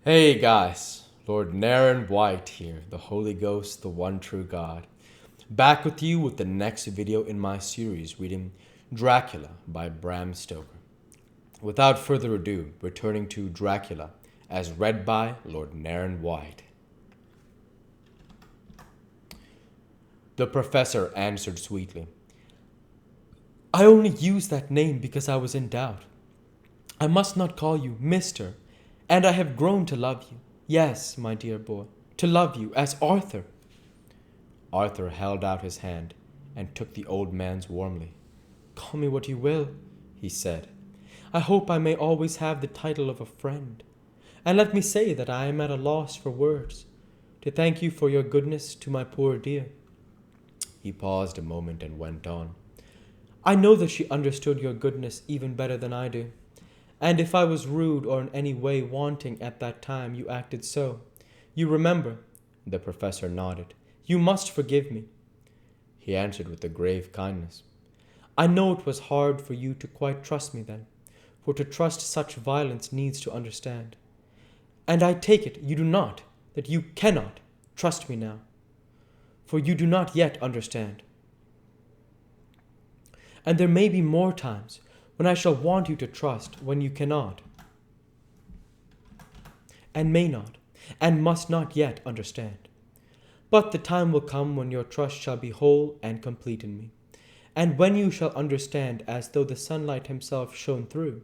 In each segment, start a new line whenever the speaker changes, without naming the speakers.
Hey guys, Lord Naren White here, the Holy Ghost, the one true God. Back with you with the next video in my series reading Dracula by Bram Stoker. Without further ado, returning to Dracula as read by Lord Naren White. The professor answered sweetly. I only used that name because I was in doubt. I must not call you Mr., and I have grown to love you. Yes, my dear boy, to love you as Arthur. Arthur held out his hand and took the old man's warmly. Call me what you will, he said. I hope I may always have the title of a friend. And let me say that I am at a loss for words to thank you for your goodness to my poor dear. He paused a moment and went on. I know that she understood your goodness even better than I do. And if I was rude or in any way wanting at that time, you acted so. You remember, the professor nodded. You must forgive me. He answered with a grave kindness. I know it was hard for you to quite trust me then, for to trust such violence needs to understand. And I take it you do not, that you cannot, trust me now, for you do not yet understand. And there may be more times when I shall want you to trust when you cannot, and may not, and must not yet understand. But the time will come when your trust shall be whole and complete in me, and when you shall understand as though the sunlight himself shone through,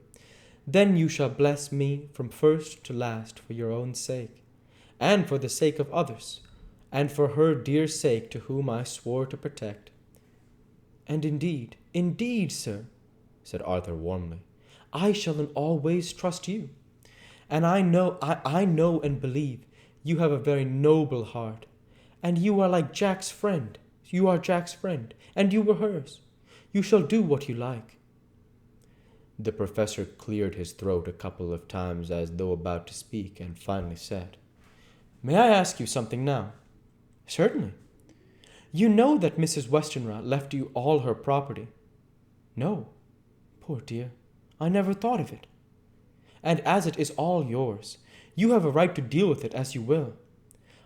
then you shall bless me from first to last for your own sake, and for the sake of others, and for her dear sake to whom I swore to protect. And indeed, sir, said Arthur warmly, I shall in all ways trust you. And I know and believe you have a very noble heart, and you are like Jack's friend. You are Jack's friend, and you were hers. You shall do what you like. The professor cleared his throat a couple of times as though about to speak, and finally said, May I ask you something now? Certainly. You know that Mrs. Westenra left you all her property? No. Poor dear, I never thought of it. And as it is all yours, you have a right to deal with it as you will.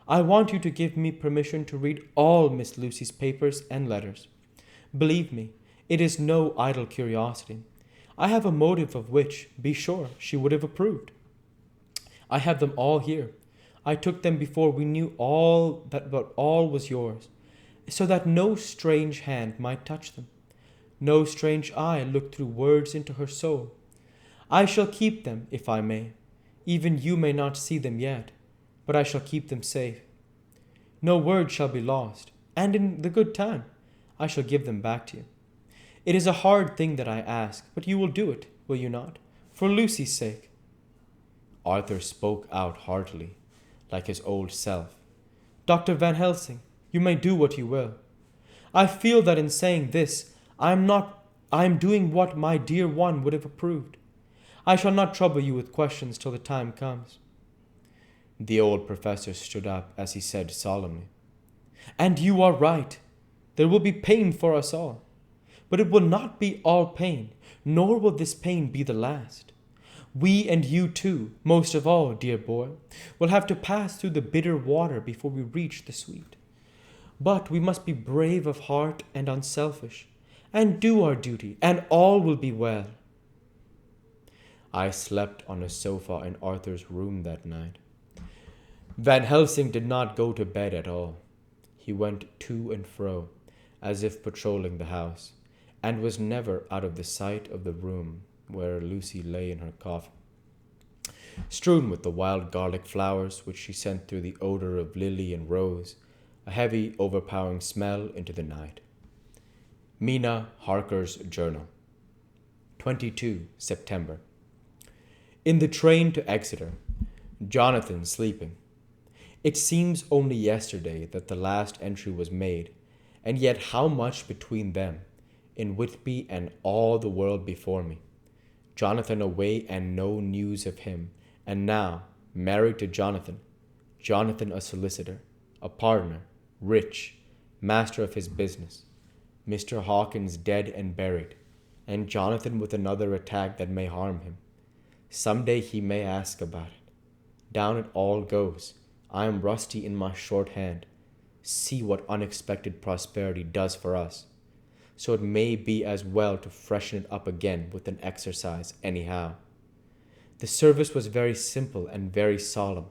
I want you to give me permission to read all Miss Lucy's papers and letters. Believe me, it is no idle curiosity. I have a motive of which, be sure, she would have approved. I have them all here. I took them before we knew but all was yours, so that no strange hand might touch them. No strange eye looked through words into her soul. I shall keep them, if I may. Even you may not see them yet, but I shall keep them safe. No word shall be lost, and in the good time I shall give them back to you. It is a hard thing that I ask, but you will do it, will you not? For Lucy's sake. Arthur spoke out heartily, like his old self. Dr. Van Helsing, you may do what you will. I feel that in saying this, I am doing what my dear one would have approved. I shall not trouble you with questions till the time comes. The old professor stood up as he said solemnly, And you are right. There will be pain for us all. But it will not be all pain, nor will this pain be the last. We and you too, most of all, dear boy, will have to pass through the bitter water before we reach the sweet. But we must be brave of heart and unselfish, and do our duty, and all will be well. I slept on a sofa in Arthur's room that night. Van Helsing did not go to bed at all. He went to and fro, as if patrolling the house, and was never out of the sight of the room where Lucy lay in her coffin, strewn with the wild garlic flowers which she sent through the odor of lily and rose, a heavy, overpowering smell into the night. Mina Harker's Journal, 22 September. In the train to Exeter, Jonathan sleeping. It seems only yesterday that the last entry was made, and yet how much between them, in Whitby and all the world before me. Jonathan away and no news of him, and now married to Jonathan. Jonathan a solicitor, a partner, rich, master of his business. Mr. Hawkins dead and buried, and Jonathan with another attack that may harm him. Some day he may ask about it. Down it all goes. I am rusty in my short hand. See what unexpected prosperity does for us. So it may be as well to freshen it up again with an exercise, anyhow. The service was very simple and very solemn.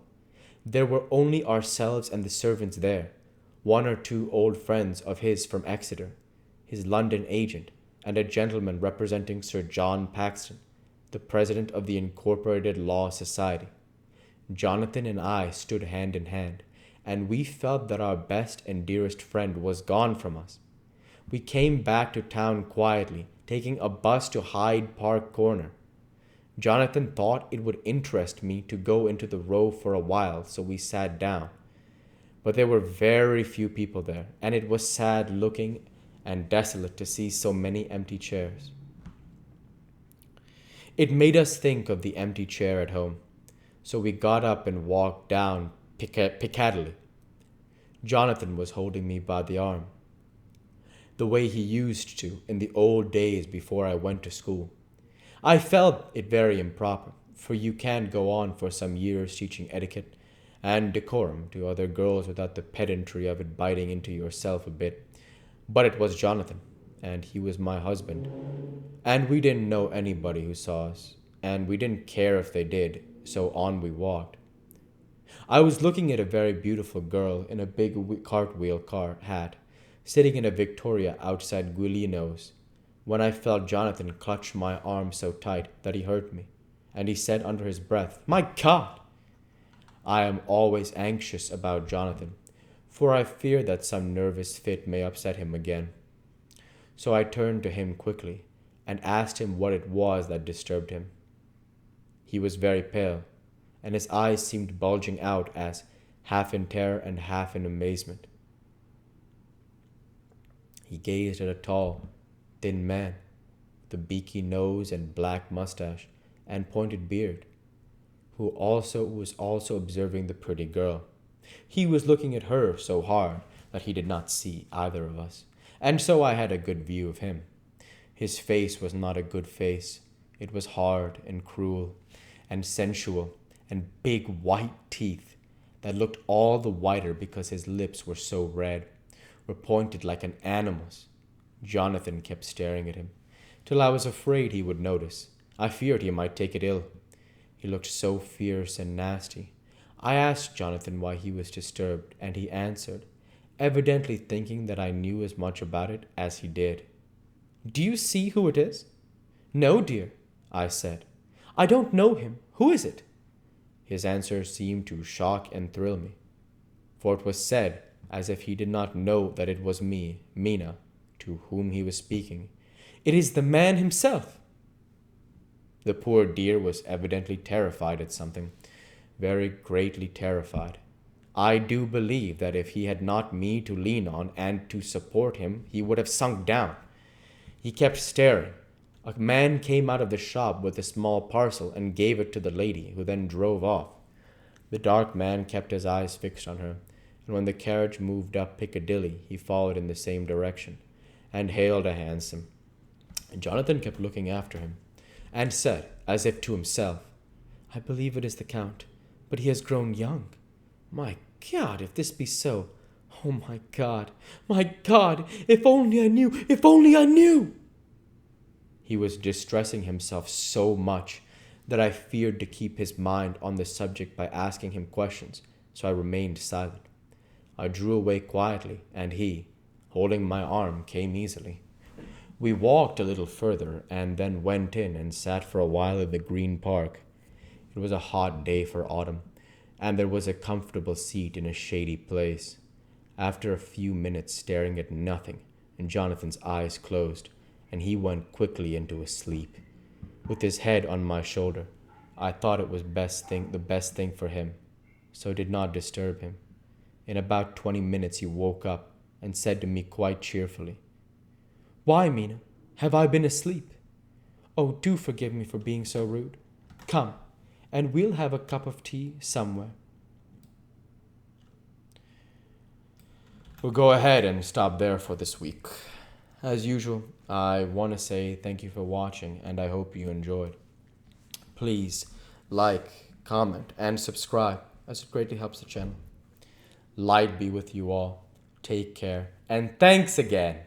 There were only ourselves and the servants there, one or two old friends of his from Exeter, his London agent, and a gentleman representing Sir John Paxton, the president of the Incorporated Law Society. Jonathan and I stood hand in hand, and we felt that our best and dearest friend was gone from us. We came back to town quietly, taking a bus to Hyde Park Corner. Jonathan thought it would interest me to go into the Row for a while, so we sat down. But there were very few people there, and it was sad looking and desolate to see so many empty chairs. It made us think of the empty chair at home, so we got up and walked down Piccadilly. Jonathan was holding me by the arm, the way he used to in the old days before I went to school. I felt it very improper, for you can't go on for some years teaching etiquette and decorum to other girls without the pedantry of it biting into yourself a bit. But it was Jonathan, and he was my husband, and we didn't know anybody who saw us, and we didn't care if they did, so on we walked. I was looking at a very beautiful girl in a big cartwheel hat, sitting in a Victoria outside Guilino's, when I felt Jonathan clutch my arm so tight that he hurt me, and he said under his breath, "My God!" I am always anxious about Jonathan, for I fear that some nervous fit may upset him again. So I turned to him quickly and asked him what it was that disturbed him. He was very pale, and his eyes seemed bulging out as half in terror and half in amazement. He gazed at a tall, thin man with a beaky nose and black mustache and pointed beard, who was also observing the pretty girl. He was looking at her so hard that he did not see either of us, and so I had a good view of him. His face was not a good face. It was hard and cruel and sensual, and big white teeth that looked all the whiter because his lips were so red, were pointed like an animal's. Jonathan kept staring at him, till I was afraid he would notice. I feared he might take it ill. He looked so fierce and nasty. I asked Jonathan why he was disturbed, and he answered, evidently thinking that I knew as much about it as he did. "Do you see who it is?" "No, dear," I said. "I don't know him. Who is it?" His answer seemed to shock and thrill me, for it was said as if he did not know that it was me, Mina, to whom he was speaking. "It is the man himself." The poor dear was evidently terrified at something, very greatly terrified. I do believe that if he had not me to lean on and to support him, he would have sunk down. He kept staring. A man came out of the shop with a small parcel and gave it to the lady, who then drove off. The dark man kept his eyes fixed on her, and when the carriage moved up Piccadilly, he followed in the same direction, and hailed a hansom. And Jonathan kept looking after him, and said, as if to himself, "I believe it is the Count, but he has grown young. My God, if this be so, oh my God, if only I knew, if only I knew!" He was distressing himself so much that I feared to keep his mind on the subject by asking him questions, so I remained silent. I drew away quietly, and he, holding my arm, came easily. We walked a little further, and then went in and sat for a while in the Green Park. It was a hot day for autumn, and there was a comfortable seat in a shady place. After a few minutes staring at nothing, and Jonathan's eyes closed, and he went quickly into a sleep, with his head on my shoulder, I thought it was the best thing for him, so did not disturb him. In about 20 minutes he woke up and said to me quite cheerfully, "Why, Mina, have I been asleep? Oh, do forgive me for being so rude. Come, and we'll have a cup of tea somewhere." We'll go ahead and stop there for this week. As usual, I want to say thank you for watching, and I hope you enjoyed. Please like, comment, and subscribe, as it greatly helps the channel. Light be with you all. Take care, and thanks again.